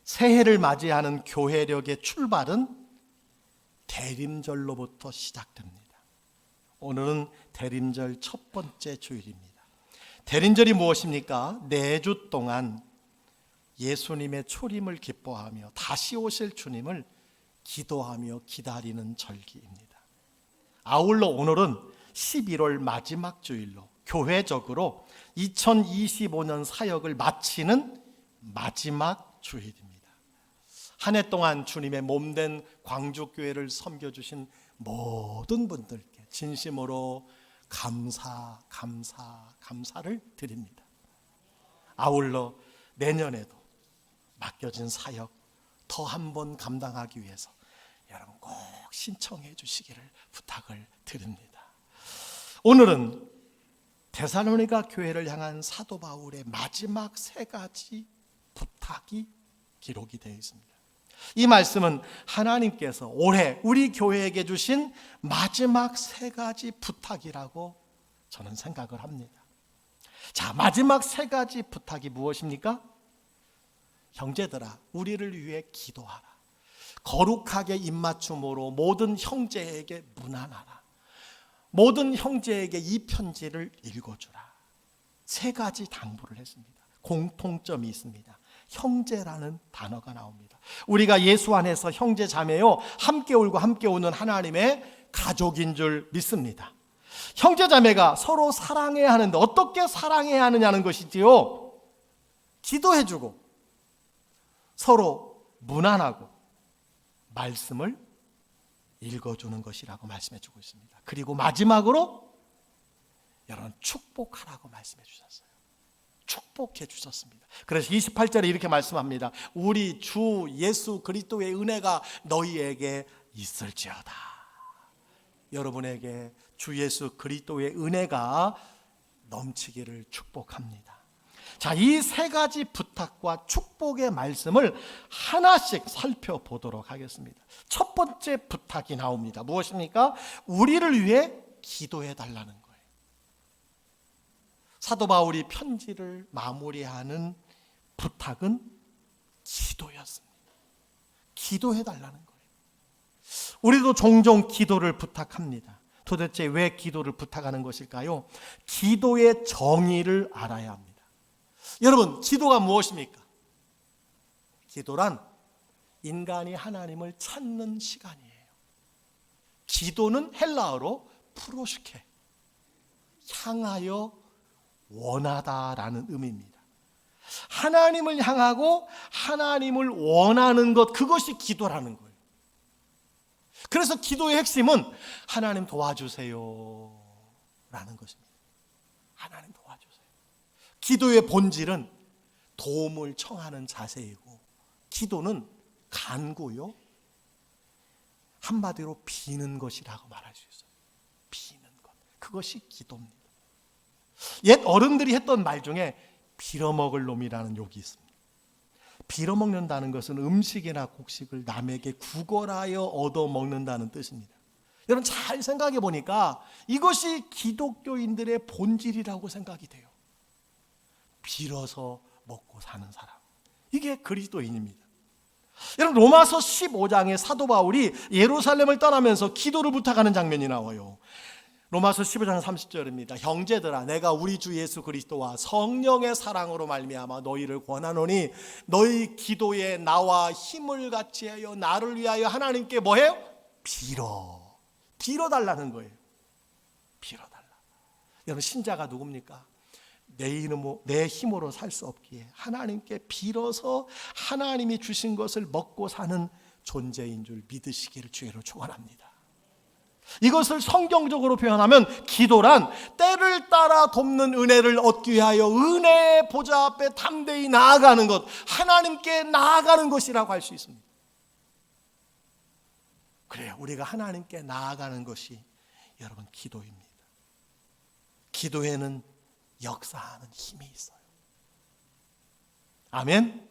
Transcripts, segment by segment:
새해를 맞이하는 교회력의 출발은 대림절로부터 시작됩니다. 오늘은 대림절 첫 번째 주일입니다. 대림절이 무엇입니까? 4주 동안 예수님의 초림을 기뻐하며 다시 오실 주님을 기도하며 기다리는 절기입니다. 아울러 오늘은 11월 마지막 주일로 교회적으로 2025년 사역을 마치는 마지막 주일입니다. 한 해 동안 주님의 몸된 광주교회를 섬겨주신 모든 분들께 진심으로 감사를 드립니다. 아울러 내년에도 맡겨진 사역 더 한 번 감당하기 위해서 여러분 꼭 신청해 주시기를 부탁을 드립니다. 오늘은 데살로니가 교회를 향한 사도 바울의 마지막 3가지 부탁이 기록이 되어 있습니다. 이 말씀은 하나님께서 올해 우리 교회에게 주신 마지막 3가지 부탁이라고 저는 생각을 합니다. 자, 마지막 3가지 부탁이 무엇입니까? 형제들아, 우리를 위해 기도하라. 거룩하게 입맞춤으로 모든 형제에게 문안하라. 모든 형제에게 이 편지를 읽어주라. 3가지 당부를 했습니다. 공통점이 있습니다. 형제라는 단어가 나옵니다. 우리가 예수 안에서 형제 자매요 함께 울고 함께 우는 하나님의 가족인 줄 믿습니다. 형제 자매가 서로 사랑해야 하는데 어떻게 사랑해야 하느냐는 것이지요. 기도해주고 서로 문안하고 말씀을 읽어주는 것이라고 말씀해주고 있습니다. 그리고 마지막으로 여러분 축복하라고 말씀해 주셨어요. 축복해 주셨습니다. 그래서 28절에 이렇게 말씀합니다. 우리 주 예수 그리스도의 은혜가 너희에게 있을지어다. 여러분에게 주 예수 그리스도의 은혜가 넘치기를 축복합니다. 자, 이 3가지 부탁과 축복의 말씀을 하나씩 살펴보도록 하겠습니다. 첫 번째 부탁이 나옵니다. 무엇입니까? 우리를 위해 기도해 달라는 거예요. 사도 바울이 편지를 마무리하는 부탁은 기도였습니다. 기도해 달라는 거예요. 우리도 종종 기도를 부탁합니다. 도대체 왜 기도를 부탁하는 것일까요? 기도의 정의를 알아야 합니다. 여러분, 기도가 무엇입니까? 기도란 인간이 하나님을 찾는 시간이에요. 기도는 헬라어로 프로시케, 향하여 원하다라는 의미입니다. 하나님을 향하고 하나님을 원하는 것, 그것이 기도라는 거예요. 그래서 기도의 핵심은 하나님 도와주세요 라는 것입니다. 하나님 도와주세요. 기도의 본질은 도움을 청하는 자세이고, 기도는 간구요, 한마디로 비는 것이라고 말할 수 있어요. 비는 것, 그것이 기도입니다. 옛 어른들이 했던 말 중에 빌어먹을 놈이라는 욕이 있습니다. 빌어먹는다는 것은 음식이나 곡식을 남에게 구걸하여 얻어먹는다는 뜻입니다. 여러분 잘 생각해 보니까 이것이 기독교인들의 본질이라고 생각이 돼요. 빌어서 먹고 사는 사람, 이게 그리스도인입니다. 여러분 로마서 15장에 사도 바울이 예루살렘을 떠나면서 기도를 부탁하는 장면이 나와요. 로마서 15장 30절입니다. 형제들아, 내가 우리 주 예수 그리스도와 성령의 사랑으로 말미암아 너희를 권하노니 너희 기도에 나와 힘을 같이 하여 나를 위하여 하나님께 뭐해요? 빌어달라는 거예요. 빌어달라. 여러분 신자가 누굽니까? 내 힘으로 살 수 없기에 하나님께 빌어서 하나님이 주신 것을 먹고 사는 존재인 줄 믿으시기를 주의로 축원합니다. 이것을 성경적으로 표현하면 기도란 때를 따라 돕는 은혜를 얻기 위하여 은혜의 보좌 앞에 담대히 나아가는 것, 하나님께 나아가는 것이라고 할 수 있습니다. 그래요, 우리가 하나님께 나아가는 것이 여러분 기도입니다. 기도에는 역사하는 힘이 있어요. 아멘.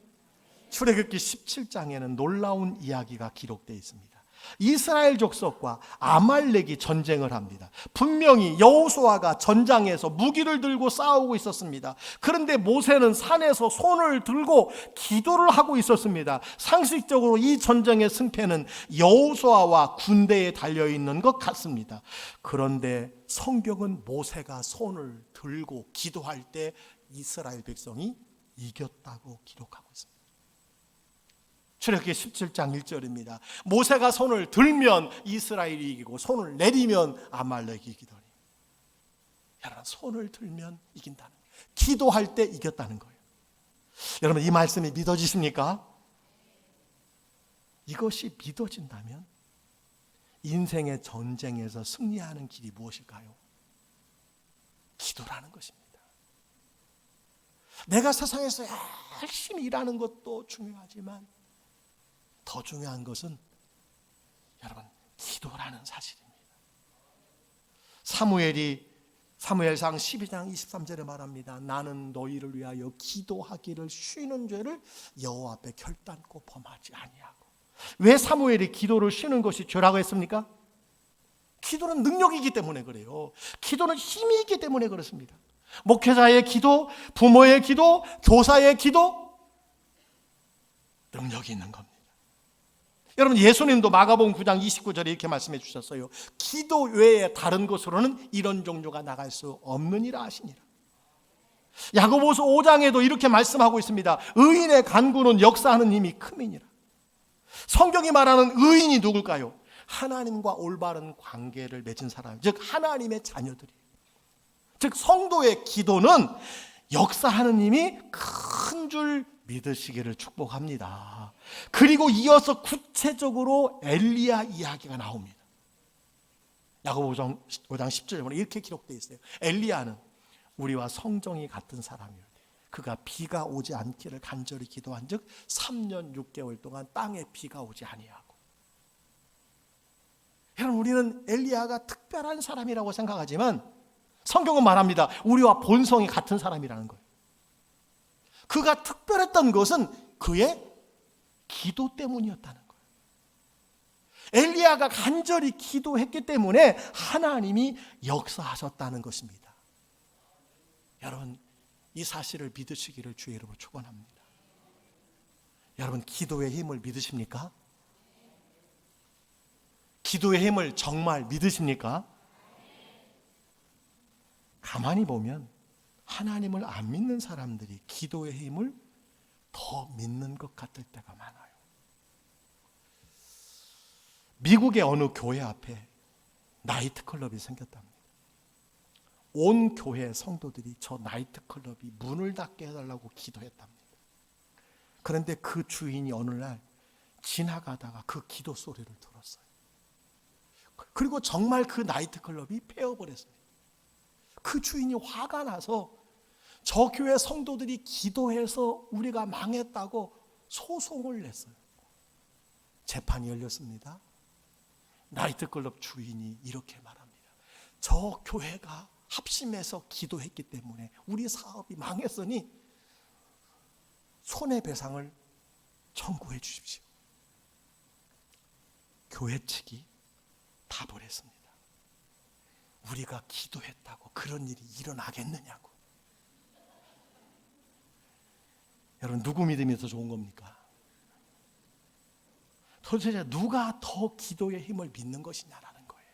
출애굽기 17장에는 놀라운 이야기가 기록되어 있습니다. 이스라엘 족속과 아말렉이 전쟁을 합니다. 분명히 여호수아가 전장에서 무기를 들고 싸우고 있었습니다. 그런데 모세는 산에서 손을 들고 기도를 하고 있었습니다. 상식적으로 이 전쟁의 승패는 여호수아와 군대에 달려있는 것 같습니다. 그런데 성경은 모세가 손을 들고 기도할 때 이스라엘 백성이 이겼다고 기록하고 있습니다. 출애굽기 17장 1절입니다. 모세가 손을 들면 이스라엘이 이기고 손을 내리면 아말렉이 이기더니. 여러분, 손을 들면 이긴다는 거예요. 기도할 때 이겼다는 거예요. 여러분, 이 말씀이 믿어지십니까? 이것이 믿어진다면 인생의 전쟁에서 승리하는 길이 무엇일까요? 기도라는 것입니다. 내가 세상에서 열심히 일하는 것도 중요하지만 더 중요한 것은 여러분, 기도라는 사실입니다. 사무엘상 12장 23절에 말합니다. 나는 너희를 위하여 기도하기를 쉬는 죄를 여호와 앞에 결단코 범하지 아니하고. 왜 사무엘이 기도를 쉬는 것이 죄라고 했습니까? 기도는 능력이기 때문에 그래요. 기도는 힘이 있기 때문에 그렇습니다. 목회자의 기도, 부모의 기도, 교사의 기도, 능력이 있는 겁니다. 여러분, 예수님도 마가복음 9장 29절에 이렇게 말씀해 주셨어요. 기도 외에 다른 것으로는 이런 종류가 나갈 수 없느니라 하시니라. 야고보서 5장에도 이렇게 말씀하고 있습니다. 의인의 간구는 역사하는 힘이 큼이니라. 성경이 말하는 의인이 누굴까요? 하나님과 올바른 관계를 맺은 사람, 즉 하나님의 자녀들이에요. 즉 성도의 기도는 역사하는 힘이 큰 줄 믿으시기를 축복합니다. 그리고 이어서 구체적으로 엘리야 이야기가 나옵니다. 야고보서 5장 10절에 보면 이렇게 기록되어 있어요. 엘리야는 우리와 성정이 같은 사람이었대. 그가 비가 오지 않기를 간절히 기도한 즉 3년 6개월 동안 땅에 비가 오지 아니하고. 여러분, 우리는 엘리야가 특별한 사람이라고 생각하지만 성경은 말합니다. 우리와 본성이 같은 사람이라는 거예요. 그가 특별했던 것은 그의 기도 때문이었다는 거예요. 엘리야가 간절히 기도했기 때문에 하나님이 역사하셨다는 것입니다. 여러분, 이 사실을 믿으시기를 주의 이름으로 축원합니다. 여러분, 기도의 힘을 믿으십니까? 기도의 힘을 정말 믿으십니까? 가만히 보면 하나님을 안 믿는 사람들이 기도의 힘을 더 믿는 것 같을 때가 많아요. 미국의 어느 교회 앞에 나이트클럽이 생겼답니다. 온 교회 성도들이 저 나이트클럽이 문을 닫게 해달라고 기도했답니다. 그런데 그 주인이 어느 날 지나가다가 그 기도 소리를 들었어요. 그리고 정말 그 나이트클럽이 폐업을 했어요. 그 주인이 화가 나서 저 교회 성도들이 기도해서 우리가 망했다고 소송을 냈어요. 재판이 열렸습니다. 나이트클럽 주인이 이렇게 말합니다. 저 교회가 합심해서 기도했기 때문에 우리 사업이 망했으니 손해배상을 청구해 주십시오. 교회 측이 답을 했습니다. 우리가 기도했다고 그런 일이 일어나겠느냐고. 여러분, 누구 믿음이 더 좋은 겁니까? 도대체 누가 더 기도의 힘을 믿는 것이냐라는 거예요.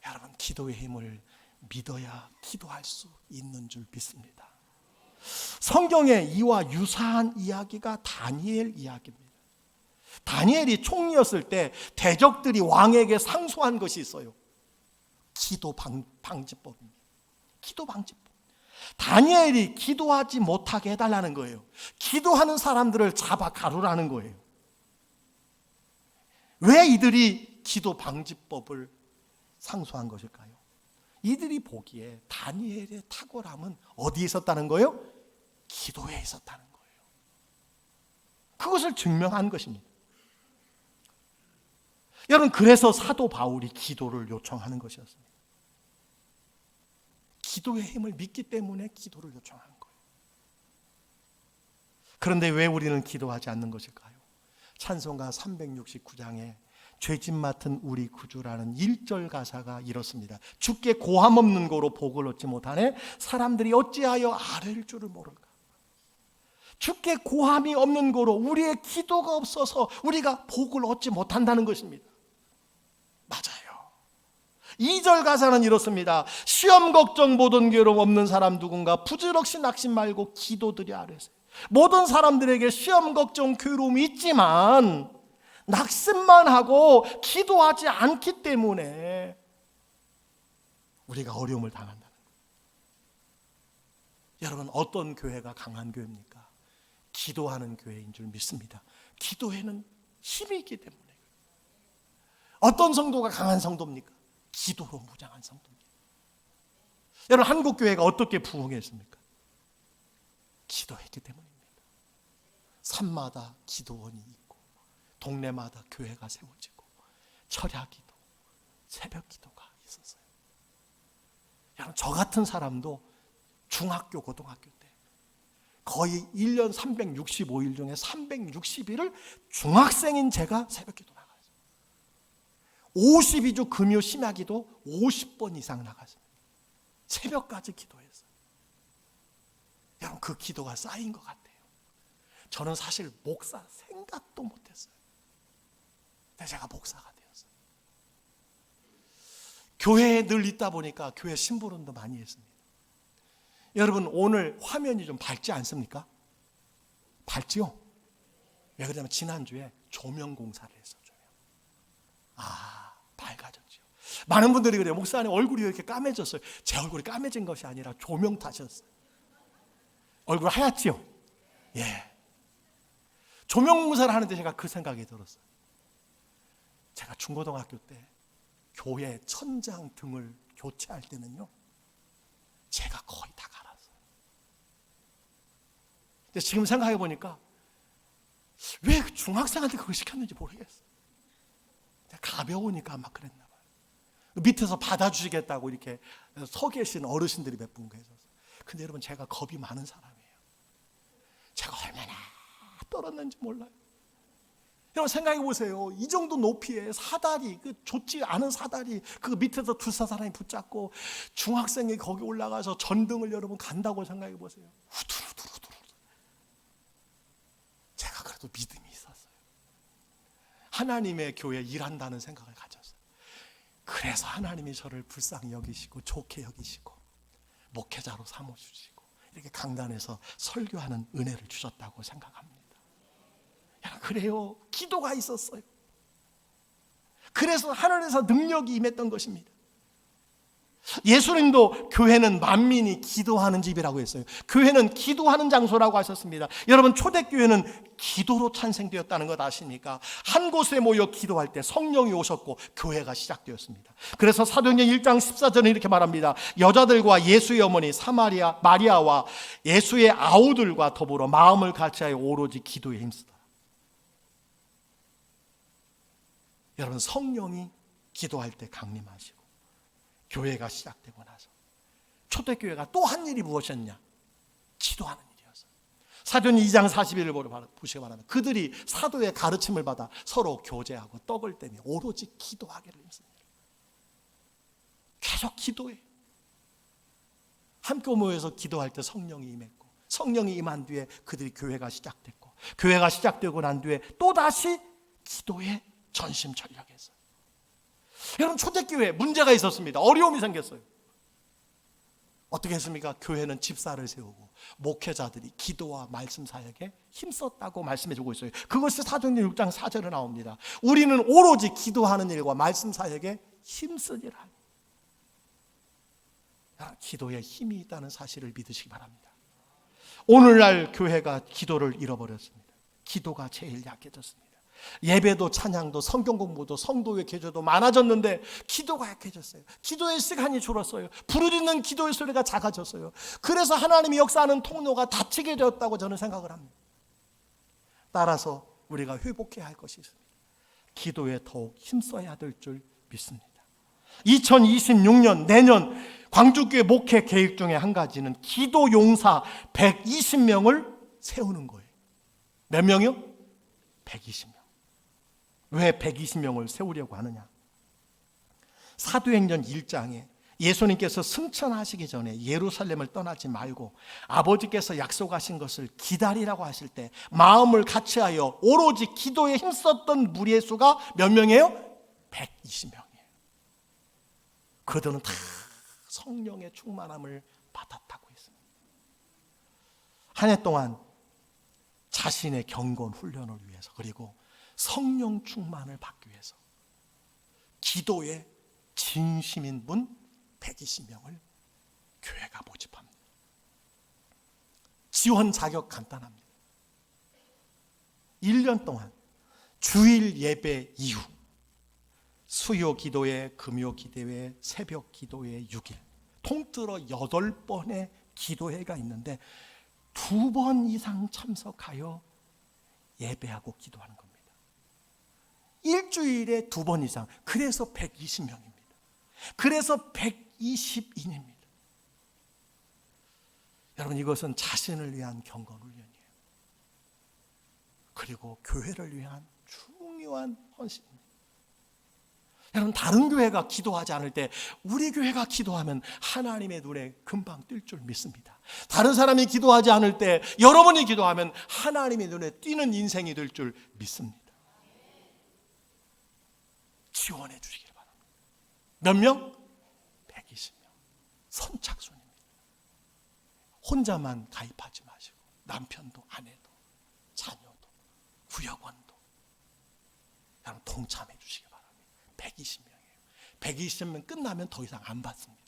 여러분, 기도의 힘을 믿어야 기도할 수 있는 줄 믿습니다. 성경에 이와 유사한 이야기가 다니엘 이야기입니다. 다니엘이 총리였을 때 대적들이 왕에게 상소한 것이 있어요. 기도 방지법입니다. 기도 방지법. 다니엘이 기도하지 못하게 해달라는 거예요. 기도하는 사람들을 잡아 가두라는 거예요. 왜 이들이 기도 방지법을 상소한 것일까요? 이들이 보기에 다니엘의 탁월함은 어디에 있었다는 거예요? 기도에 있었다는 거예요. 그것을 증명한 것입니다. 여러분, 그래서 사도 바울이 기도를 요청하는 것이었습니다. 기도의 힘을 믿기 때문에 기도를 요청한 거예요. 그런데 왜 우리는 기도하지 않는 것일까요? 찬송가 369장에 죄짐 맡은 우리 구주라는 1절 가사가 이렇습니다. 주께 고함 없는 고로 복을 얻지 못하네 사람들이 어찌하여 아뢰일 줄을 모를까. 주께 고함이 없는 고로 우리의 기도가 없어서 우리가 복을 얻지 못한다는 것입니다. 맞아요. 2절 가사는 이렇습니다. 시험 걱정 모든 괴로움 없는 사람 누군가 부질없이 낙심 말고 기도드려 아뢰세요. 모든 사람들에게 시험 걱정 괴로움이 있지만 낙심만 하고 기도하지 않기 때문에 우리가 어려움을 당한다는 거예요. 여러분, 어떤 교회가 강한 교회입니까? 기도하는 교회인 줄 믿습니다. 기도에는 힘이 있기 때문에. 어떤 성도가 강한 성도입니까? 기도로 무장한 성도입니다. 여러분, 한국 교회가 어떻게 부흥했습니까? 기도했기 때문입니다. 산마다 기도원이 있고 동네마다 교회가 세워지고 철야기도, 새벽기도가 있었어요. 여러분, 저 같은 사람도 중학교, 고등학교 때 거의 1년 365일 중에 360일을 중학생인 제가 새벽기도 나갔어요. 52주 금요 심야기도 50번 이상 나갔습니다. 새벽까지 기도했어요. 여러분, 그 기도가 쌓인 것 같아요. 저는 사실 목사 생각도 못했어요. 근데 제가 목사가 되었어요. 교회에 늘 있다 보니까 교회 심부름도 많이 했습니다. 여러분, 오늘 화면이 좀 밝지 않습니까? 밝지요? 왜 그러냐면 지난주에 조명 공사를 했어요. 밝아졌죠. 많은 분들이 그래요. 목사님 얼굴이 왜 이렇게 까매졌어요? 제 얼굴이 까매진 것이 아니라 조명 탓이었어요. 얼굴 하얗지요? 예. 조명 공사를 하는데 제가 그 생각이 들었어요. 제가 중고등학교 때 교회 천장 등을 교체할 때는요, 제가 거의 다 갈았어요. 근데 지금 생각해 보니까 왜 중학생한테 그걸 시켰는지 모르겠어요. 가벼우니까 막 그랬나 봐요. 밑에서 받아주시겠다고 이렇게 서 계신 어르신들이 몇 분 계셨어요. 근데 여러분, 제가 겁이 많은 사람이에요. 제가 얼마나 떨었는지 몰라요. 여러분, 생각해 보세요. 이 정도 높이에 사다리, 그 좋지 않은 사다리, 그 밑에서 두세 사람이 붙잡고 중학생이 거기 올라가서 전등을 여러분 간다고 생각해 보세요. 후두루두루두루. 제가 그래도 믿음이 있었어요. 하나님의 교회에 일한다는 생각을 가졌어요. 그래서 하나님이 저를 불쌍히 여기시고 좋게 여기시고 목회자로 삼아주시고 이렇게 강단에서 설교하는 은혜를 주셨다고 생각합니다. 그래요. 기도가 있었어요. 그래서 하늘에서 능력이 임했던 것입니다. 예수님도 교회는 만민이 기도하는 집이라고 했어요. 교회는 기도하는 장소라고 하셨습니다. 여러분, 초대교회는 기도로 탄생되었다는 것 아십니까? 한 곳에 모여 기도할 때 성령이 오셨고 교회가 시작되었습니다. 그래서 사도행전 1장 14절에 이렇게 말합니다. 여자들과 예수의 어머니 마리아와 예수의 아우들과 더불어 마음을 같이하여 오로지 기도에 힘쓰다. 여러분, 성령이 기도할 때 강림하시고 교회가 시작되고 나서 초대교회가 또 한 일이 무엇이었냐? 기도하는 일이었어요. 사도행전 2장 41을 보시기 바랍니다. 그들이 사도의 가르침을 받아 서로 교제하고 떡을 떼며 오로지 기도하기를 힘씁니다. 계속 기도해. 함께 모여서 기도할 때 성령이 임했고, 성령이 임한 뒤에 그들이 교회가 시작됐고, 교회가 시작되고 난 뒤에 또다시 기도에 전심전력했어요. 여러분, 초대교회에 문제가 있었습니다. 어려움이 생겼어요. 어떻게 했습니까? 교회는 집사를 세우고 목회자들이 기도와 말씀 사역에 힘썼다고 말씀해주고 있어요. 그것이 사도행전 6장 4절에 나옵니다. 우리는 오로지 기도하는 일과 말씀 사역에 힘쓰니라. 기도에 힘이 있다는 사실을 믿으시기 바랍니다. 오늘날 교회가 기도를 잃어버렸습니다. 기도가 제일 약해졌습니다. 예배도 찬양도 성경 공부도 성도의 계조도 많아졌는데 기도가 약해졌어요. 기도의 시간이 줄었어요. 부르짖는 기도의 소리가 작아졌어요. 그래서 하나님이 역사하는 통로가 닫히게 되었다고 저는 생각을 합니다. 따라서 우리가 회복해야 할 것이 있습니다. 기도에 더욱 힘써야 될 줄 믿습니다. 2026년 내년 광주교회 목회 계획 중에 한 가지는 기도 용사 120명을 세우는 거예요. 몇 명이요? 120명. 왜 120명을 세우려고 하느냐? 사도행전 1장에 예수님께서 승천하시기 전에 예루살렘을 떠나지 말고 아버지께서 약속하신 것을 기다리라고 하실 때 마음을 같이하여 오로지 기도에 힘썼던 무리의 수가 몇 명이에요? 120명이에요. 그들은 다 성령의 충만함을 받았다고 했습니다. 한 해 동안 자신의 경건 훈련을 위해서, 그리고 성령 충만을 받기 위해서 기도에 진심인 분 120명을 교회가 모집합니다. 지원 자격 간단합니다. 1년 동안 주일 예배 이후 수요 기도회, 금요 기도회, 새벽 기도회 6일, 통틀어 8번의 기도회가 있는데 2번 이상 참석하여 예배하고 기도하는 겁니다. 일주일에 2번 이상. 그래서 120명입니다. 그래서 120인입니다. 여러분, 이것은 자신을 위한 경건 훈련이에요. 그리고 교회를 위한 중요한 헌신입니다. 여러분, 다른 교회가 기도하지 않을 때 우리 교회가 기도하면 하나님의 눈에 금방 띌 줄 믿습니다. 다른 사람이 기도하지 않을 때 여러분이 기도하면 하나님의 눈에 띄는 인생이 될 줄 믿습니다. 지원해 주시기 바랍니다. 몇 명? 120명. 선착순입니다. 혼자만 가입하지 마시고 남편도 아내도 자녀도 구역원도 여러분 동참해 주시기 바랍니다. 120명이에요. 120명 끝나면 더 이상 안 받습니다.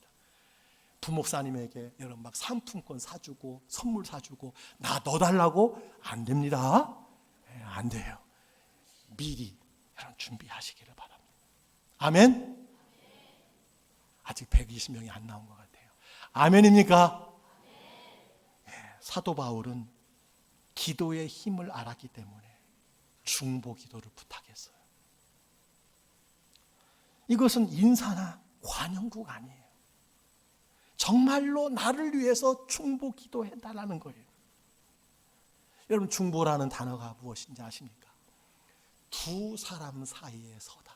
부목사님에게 여러분 막 상품권 사주고 선물 사주고 나 넣어달라고 안 됩니다. 안 돼요. 미리 여러분 준비하시기를 바랍니다. 아멘? 아직 120명이 안 나온 것 같아요. 아멘입니까? 사도 바울은 기도의 힘을 알았기 때문에 중보 기도를 부탁했어요. 이것은 인사나 관용구가 아니에요. 정말로 나를 위해서 중보 기도해달라는 거예요. 여러분, 중보라는 단어가 무엇인지 아십니까? 두 사람 사이에 서다,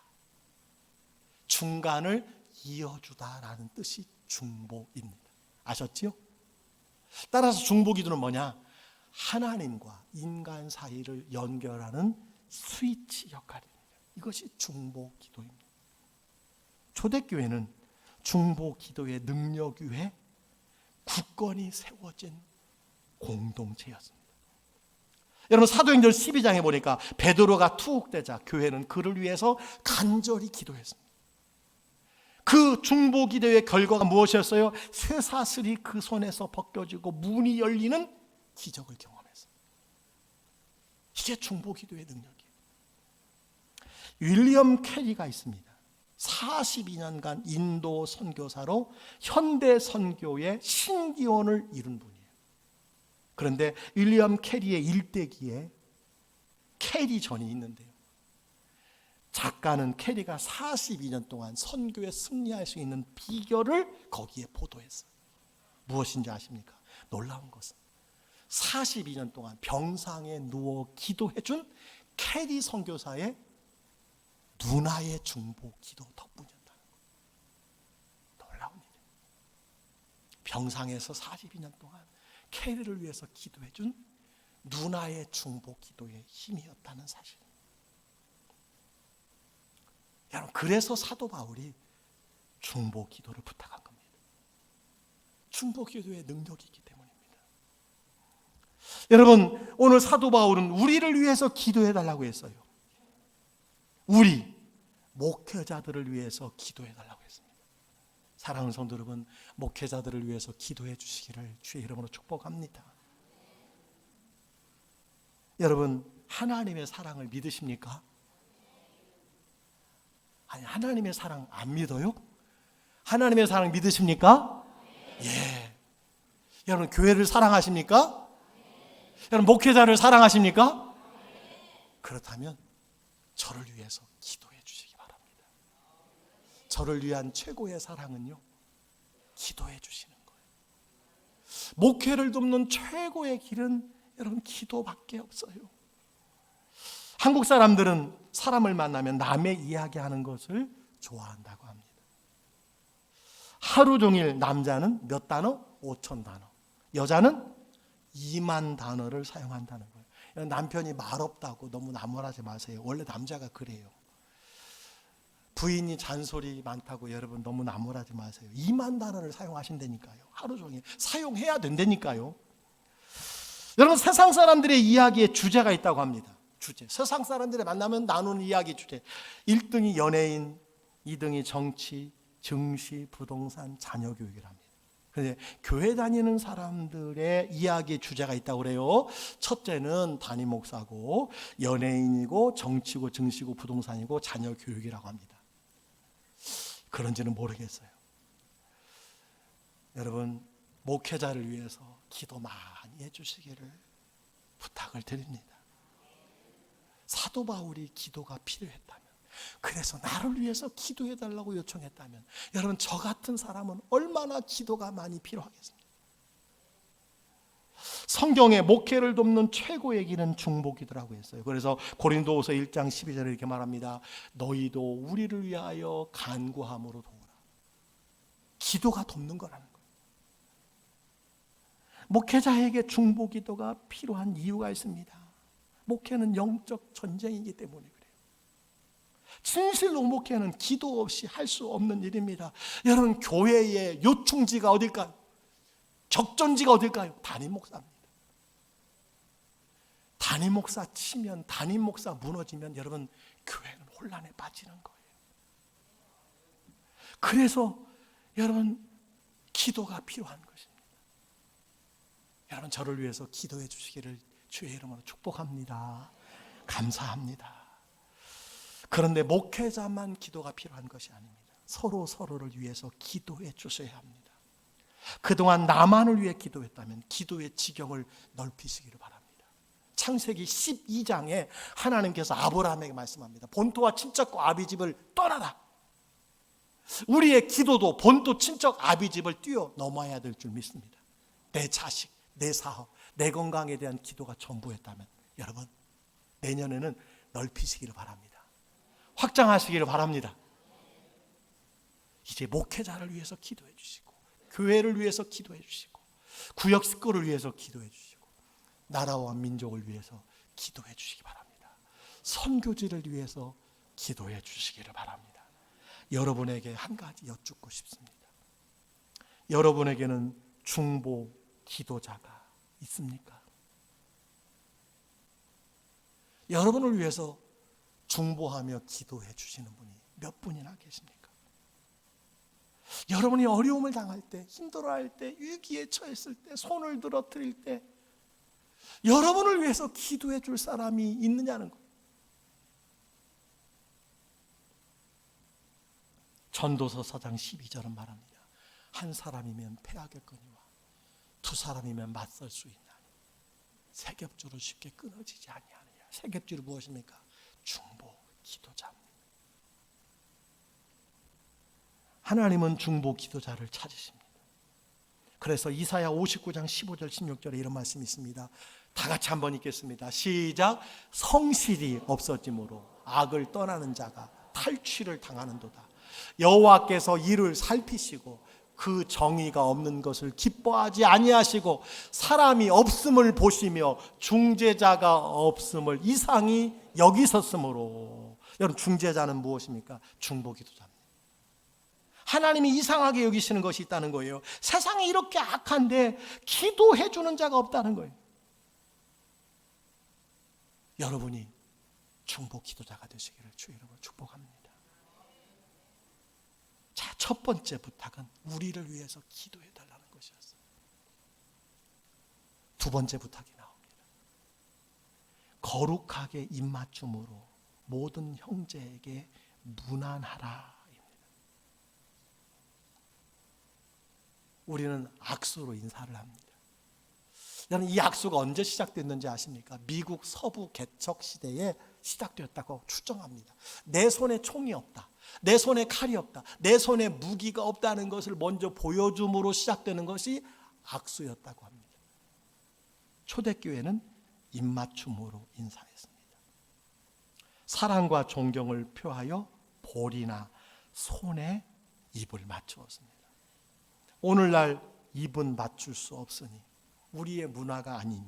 중간을 이어주다라는 뜻이 중보입니다. 아셨지요? 따라서 중보 기도는 뭐냐? 하나님과 인간 사이를 연결하는 스위치 역할입니다. 이것이 중보 기도입니다. 초대교회는 중보 기도의 능력 위에 굳건히 세워진 공동체였습니다. 여러분, 사도행전 12장에 보니까 베드로가 투옥되자 교회는 그를 위해서 간절히 기도했습니다. 그 중보 기도의 결과가 무엇이었어요? 쇠사슬이 그 손에서 벗겨지고 문이 열리는 기적을 경험했습니다. 이게 중보 기도의 능력이에요. 윌리엄 캐리가 있습니다. 42년간 인도 선교사로 현대 선교의 신기원을 이룬 분이에요. 그런데 윌리엄 캐리의 일대기에 캐리 전이 있는데요, 작가는 캐리가 42년 동안 선교에 승리할 수 있는 비결을 거기에 보도했어요. 무엇인지 아십니까? 놀라운 것은 42년 동안 병상에 누워 기도해준 캐리 선교사의 누나의 중보 기도 덕분이었다는 거예요. 놀라운 일이에요. 병상에서 42년 동안 캐리를 위해서 기도해준 누나의 중보 기도의 힘이었다는 사실. 여러분, 그래서 사도 바울이 중보 기도를 부탁한 겁니다. 중보 기도의 능력이 있기 때문입니다. 여러분, 오늘 사도 바울은 우리를 위해서 기도해달라고 했어요. 우리 목회자들을 위해서 기도해달라고 했습니다. 사랑하는 성도 여러분, 목회자들을 위해서 기도해 주시기를 주의 이름으로 축복합니다. 여러분, 하나님의 사랑을 믿으십니까? 아니, 하나님의 사랑 안 믿어요? 하나님의 사랑 믿으십니까? 예. 여러분, 교회를 사랑하십니까? 여러분, 목회자를 사랑하십니까? 그렇다면 저를 위해서 기도해 주시기 바랍니다. 저를 위한 최고의 사랑은요, 기도해 주시는 거예요. 목회를 돕는 최고의 길은 여러분 기도밖에 없어요. 한국 사람들은 사람을 만나면 남의 이야기하는 것을 좋아한다고 합니다. 하루 종일 남자는 몇 단어? 5천 단어. 여자는 2만 단어를 사용한다는 거예요. 남편이 말없다고 너무 나무라지 마세요. 원래 남자가 그래요. 부인이 잔소리 많다고 여러분 너무 나무라지 마세요. 2만 단어를 사용하신다니까요. 하루 종일 사용해야 된다니까요. 여러분, 세상 사람들의 이야기에 주제가 있다고 합니다. 주제. 세상 사람들을 만나면 나누는 이야기 주제. 1등이 연예인, 2등이 정치, 증시, 부동산, 자녀 교육이랍니다. 그런데 교회 다니는 사람들의 이야기의 주제가 있다고 그래요. 첫째는 담임 목사고, 연예인이고, 정치고, 증시고, 부동산이고, 자녀 교육이라고 합니다. 그런지는 모르겠어요. 여러분, 목회자를 위해서 기도 많이 해주시기를 부탁을 드립니다. 사도 바울이 기도가 필요했다면, 그래서 나를 위해서 기도해달라고 요청했다면, 여러분, 저 같은 사람은 얼마나 기도가 많이 필요하겠습니까? 성경에 목회를 돕는 최고의 길은 중보기도라고 했어요. 그래서 고린도후서 1장 12절에 이렇게 말합니다. 너희도 우리를 위하여 간구함으로 도우라. 기도가 돕는 거라는 거예요. 목회자에게 중보기도가 필요한 이유가 있습니다. 목회는 영적 전쟁이기 때문에 그래요. 진실로 목회는 기도 없이 할 수 없는 일입니다. 여러분, 교회의 요충지가 어딜까요? 적전지가 어딜까요? 담임 목사입니다. 담임 목사 치면, 담임 목사 무너지면 여러분, 교회는 혼란에 빠지는 거예요. 그래서 여러분, 기도가 필요한 것입니다. 여러분, 저를 위해서 기도해 주시기를 주의 이름으로 축복합니다. 감사합니다. 그런데 목회자만 기도가 필요한 것이 아닙니다. 서로를 위해서 기도해 주셔야 합니다. 그동안 나만을 위해 기도했다면 기도의 지경을 넓히시기를 바랍니다. 창세기 12장에 하나님께서 아브라함에게 말씀합니다. 본토와 친척과 아비집을 떠나라. 우리의 기도도 본토, 친척, 아비집을 뛰어넘어야 될 줄 믿습니다. 내 자식, 내 사업, 내 건강에 대한 기도가 전부였다면 여러분, 내년에는 넓히시기를 바랍니다. 확장하시기를 바랍니다. 이제 목회자를 위해서 기도해 주시고, 교회를 위해서 기도해 주시고, 구역 식구를 위해서 기도해 주시고, 나라와 민족을 위해서 기도해 주시기 바랍니다. 선교지를 위해서 기도해 주시기를 바랍니다. 여러분에게 한 가지 여쭙고 싶습니다. 여러분에게는 중보 기도자가 있습니까? 여러분을 위해서 중보하며 기도해 주시는 분이 몇 분이나 계십니까? 여러분이 어려움을 당할 때, 힘들어할 때, 위기에 처했을 때, 손을 들어 드릴 때 여러분을 위해서 기도해 줄 사람이 있느냐는 거예요. 전도서 4장 12절은 말합니다. 한 사람이면 패하겠거니와 두 사람이면 맞설 수 있나니 세 겹줄은 쉽게 끊어지지 아니하느냐. 세 겹줄이 무엇입니까? 중보 기도자입니다. 하나님은 중보 기도자를 찾으십니다. 그래서 이사야 59장 15절 16절에 이런 말씀이 있습니다. 다 같이 한번 읽겠습니다. 시작. 성실이 없어짐으로 악을 떠나는 자가 탈취를 당하는도다. 여호와께서 이를 살피시고 그 정의가 없는 것을 기뻐하지 아니하시고 사람이 없음을 보시며 중재자가 없음을 이상히 여기셨으므로. 여러분, 중재자는 무엇입니까? 중보기도자입니다. 하나님이 이상하게 여기시는 것이 있다는 거예요. 세상이 이렇게 악한데 기도해 주는 자가 없다는 거예요. 여러분이 중보 기도자가 되시기를 주의 이름으로 축복합니다. 자, 첫 번째 부탁은 우리를 위해서 기도해 달라는 것이었어요. 두 번째 부탁이 나옵니다. 거룩하게 입맞춤으로 모든 형제에게 무난하라. 우리는 악수로 인사를 합니다. 여러분, 이 악수가 언제 시작됐는지 아십니까? 미국 서부 개척 시대에 시작되었다고 추정합니다. 내 손에 총이 없다, 내 손에 칼이 없다, 내 손에 무기가 없다는 것을 먼저 보여줌으로 시작되는 것이 악수였다고 합니다. 초대교회는 입맞춤으로 인사했습니다. 사랑과 존경을 표하여 볼이나 손에 입을 맞추었습니다. 오늘날 입은 맞출 수 없으니 우리의 문화가 아니니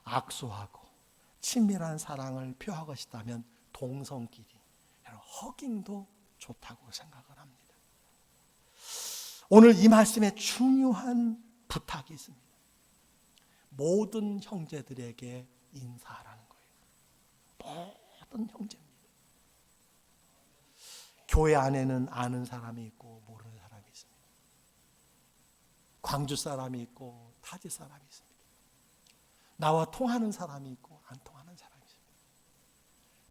악수하고 친밀한 사랑을 표하고 싶다면 동성끼리 허깅도 좋다고 생각을 합니다. 오늘 이 말씀에 중요한 부탁이 있습니다. 모든 형제들에게 인사하라는 거예요. 모든 형제입니다. 교회 안에는 아는 사람이 있고 모르는 사람이 있습니다. 광주 사람이 있고 타지 사람이 있습니다. 나와 통하는 사람이 있고 안 통하는 사람이 있습니다.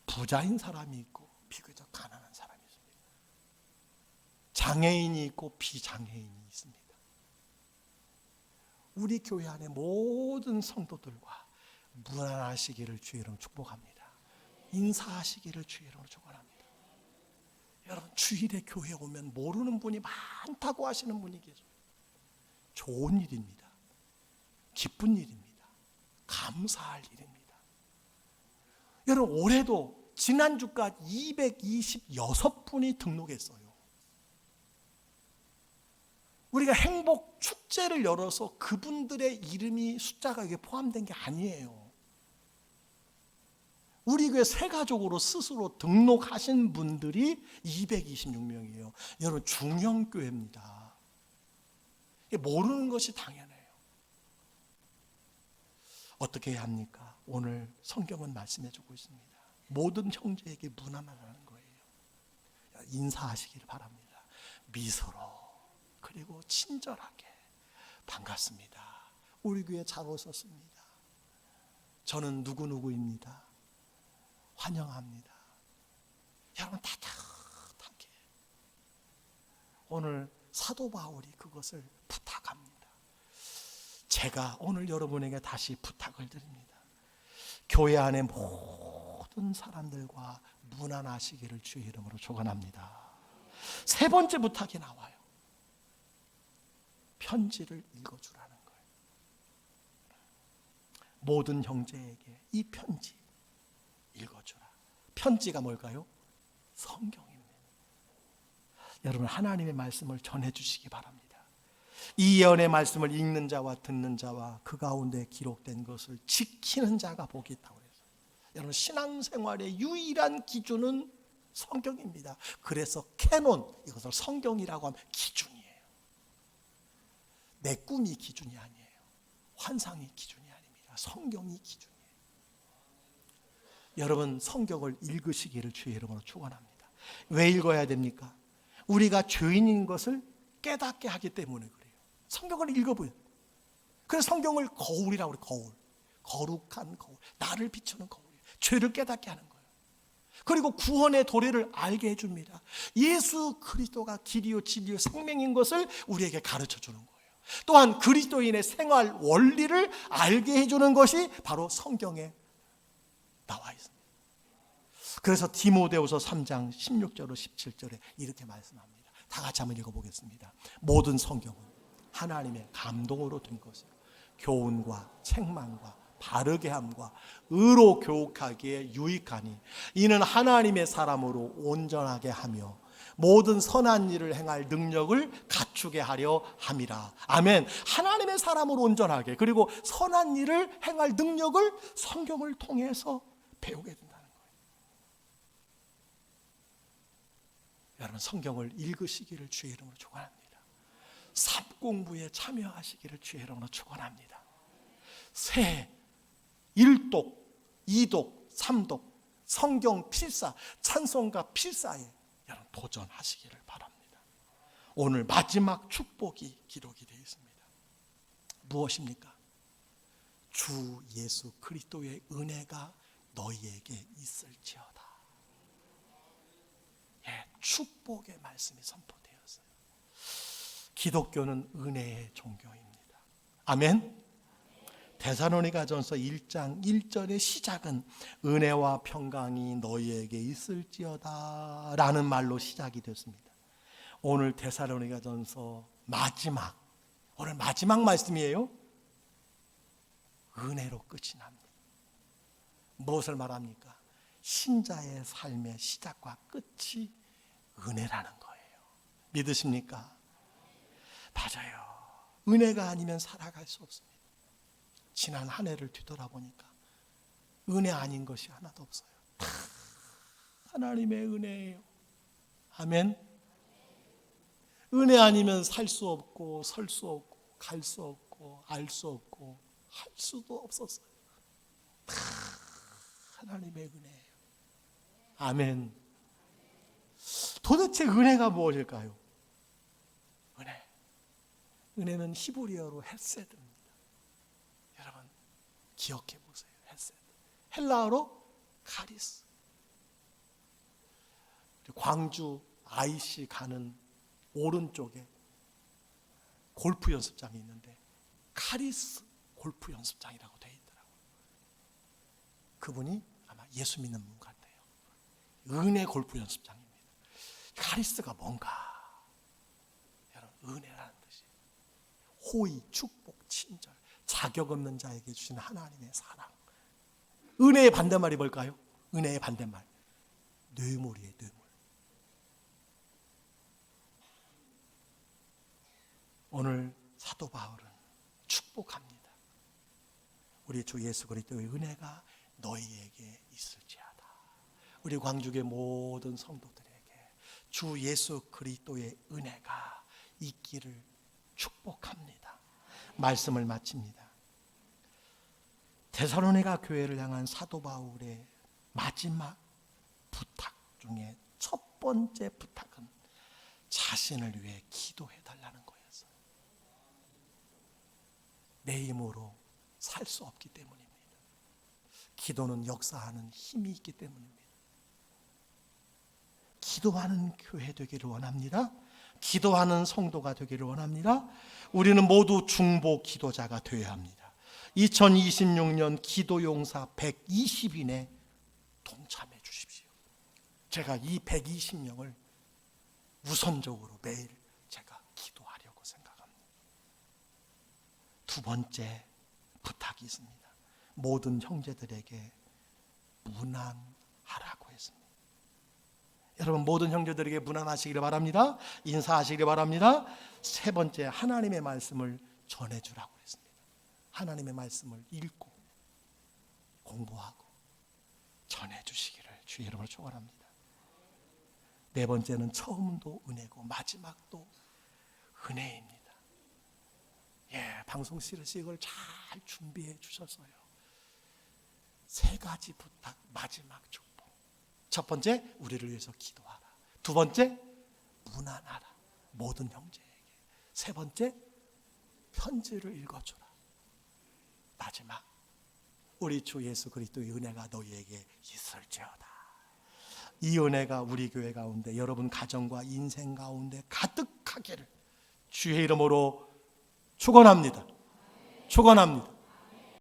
부자인 사람이 있고 비교적 가난한 사람이 있습니다. 장애인이 있고 비장애인이 있습니다. 우리 교회 안에 모든 성도들과 무난하시기를 주의 이름으로 축복합니다. 인사하시기를 주의 이름으로 축원합니다. 여러분, 주일에 교회에 오면 모르는 분이 많다고 하시는 분이 계세요. 좋은 일입니다. 기쁜 일입니다. 감사할 일입니다. 여러분, 올해도 지난주까지 226분이 등록했어요. 우리가 행복 축제를 열어서 그분들의 이름이 숫자가 여기에 포함된 게 아니에요. 우리 교회 새 가족으로 스스로 등록하신 분들이 226명이에요. 여러분, 중형교회입니다. 모르는 것이 당연해요. 어떻게 해야 합니까? 오늘 성경은 말씀해 주고 있습니다. 모든 형제에게 문안하라는 거예요. 인사하시기를 바랍니다. 미소로, 그리고 친절하게. 반갑습니다. 우리 교회 잘 오셨습니다. 저는 누구누구입니다. 환영합니다. 여러분, 따뜻하게. 오늘 사도 바울이 그것을 부탁합니다. 제가 오늘 여러분에게 다시 부탁을 드립니다. 교회 안에 모든 사람들과 무난하시기를 주의 이름으로 축원합니다. 세 번째 부탁이 나와요. 편지를 읽어주라는 거예요. 모든 형제에게 이 편지 읽어주라. 편지가 뭘까요? 성경입니다. 여러분, 하나님의 말씀을 전해주시기 바랍니다. 이 예언의 말씀을 읽는 자와 듣는 자와 그 가운데 기록된 것을 지키는 자가 복이 있다고 그랬어요. 여러분, 신앙생활의 유일한 기준은 성경입니다. 그래서 캐논, 이것을 성경이라고 하면 기준이에요. 내 꿈이 기준이 아니에요. 환상이 기준이 아닙니다. 성경이 기준이에요. 여러분, 성경을 읽으시기를 주의 이름으로 축원합니다. 왜 읽어야 됩니까? 우리가 죄인인 것을 깨닫게 하기 때문에 그래요. 성경을 읽어보요. 그래서 성경을 거울이라고 그래요. 거울. 거룩한 거울. 나를 비추는 거울이에요. 죄를 깨닫게 하는 거예요. 그리고 구원의 도리를 알게 해줍니다. 예수 그리스도가 길이요 진리요 생명인 것을 우리에게 가르쳐 주는 거예요. 또한 그리스도인의 생활 원리를 알게 해주는 것이 바로 성경에 나와 있습니다. 그래서 디모데후서 3장 16절로 17절에 이렇게 말씀합니다. 다 같이 한번 읽어보겠습니다. 모든 성경은 하나님의 감동으로 된 것이요 교훈과 책망과 바르게 함과 의로 교육하기에 유익하니 이는 하나님의 사람으로 온전하게 하며 모든 선한 일을 행할 능력을 갖추게 하려 함이라. 아멘. 하나님의 사람으로 온전하게, 그리고 선한 일을 행할 능력을 성경을 통해서 배우게 된다는 거예요. 여러분, 성경을 읽으시기를 주의 이름으로 축원합니다. 삽공부에 참여하시기를 주의 이름으로 축원합니다. 새 1독, 2독, 3독 성경 필사, 찬송가 필사에 여러분 도전하시기를 바랍니다. 오늘 마지막 축복이 기록이 되어 있습니다. 무엇입니까? 주 예수 그리스도의 은혜가 너희에게 있을지어다. 축복의 말씀이 선포되었어요. 기독교는 은혜의 종교입니다. 아멘. 데살로니가전서 1장 1절의 시작은 은혜와 평강이 너희에게 있을지어다 라는 말로 시작이 됐습니다. 오늘 데살로니가전서 오늘 마지막 말씀이에요. 은혜로 끝이 납니다. 무엇을 말합니까? 신자의 삶의 시작과 끝이 은혜라는 거예요. 믿으십니까? 맞아요. 은혜가 아니면 살아갈 수 없습니다. 지난 한 해를 뒤돌아보니까 은혜 아닌 것이 하나도 없어요. 다 하나님의 은혜예요. 아멘. 은혜 아니면 살 수 없고 설 수 없고 갈 수 없고 알 수 없고 할 수도 없었어요. 다 하나님의 은혜예요. 아멘. 도대체 은혜가 무엇일까요? 은혜는 히브리어로 헤세드입니다. 여러분 기억해 보세요. 헤세드. 헬라어로 카리스. 광주 IC 가는 오른쪽에 골프 연습장이 있는데 카리스 골프 연습장이라고 되어 있더라고요. 그분이 아마 예수 믿는 분 같아요. 은혜 골프 연습장입니다. 카리스가 뭔가? 여러분 은혜라는 뜻이 호의, 축복, 친절, 자격 없는 자에게 주신 하나님의 사랑. 은혜의 반대말이 뭘까요? 은혜의 반대말 뇌물이에요. 뇌물. 오늘 사도 바울은 축복합니다. 우리 주 예수 그리스도의 은혜가 너희에게 있을지어다. 우리 광주의 모든 성도들에게 주 예수 그리스도의 은혜가 있기를 축복합니다. 말씀을 마칩니다. 데살로니가 교회를 향한 사도 바울의 마지막 부탁 중에 첫 번째 부탁은 자신을 위해 기도해 달라는 거였어요. 내 힘으로 살 수 없기 때문입니다. 기도는 역사하는 힘이 있기 때문입니다. 기도하는 교회 되기를 원합니다. 기도하는 성도가 되기를 원합니다. 우리는 모두 중보 기도자가 되어야 합니다. 2026년 기도용사 120인에 동참해 주십시오. 제가 이 120명을 우선적으로 매일 제가 기도하려고 생각합니다. 두 번째 부탁이 있습니다. 모든 형제들에게 무난하라고 했습니다. 여러분 모든 형제들에게 무난하시기를 바랍니다. 인사하시기를 바랍니다. 세 번째 하나님의 말씀을 전해주라고 했습니다. 하나님의 말씀을 읽고 공부하고 전해주시기를 주의 이름으로 축원합니다. 네 번째는 처음도 은혜고 마지막도 은혜입니다. 방송 CLC 이걸 잘 준비해 주셔서요. 세 가지 부탁, 마지막 축복. 첫 번째, 우리를 위해서 기도하라. 두 번째, 무난하라. 모든 형제에게. 세 번째, 편지를 읽어주라. 마지막, 우리 주 예수 그리스도의 은혜가 너희에게 있을지어다. 이 은혜가 우리 교회 가운데, 여러분 가정과 인생 가운데 가득하기를 주의 이름으로 축원합니다. 축원합니다.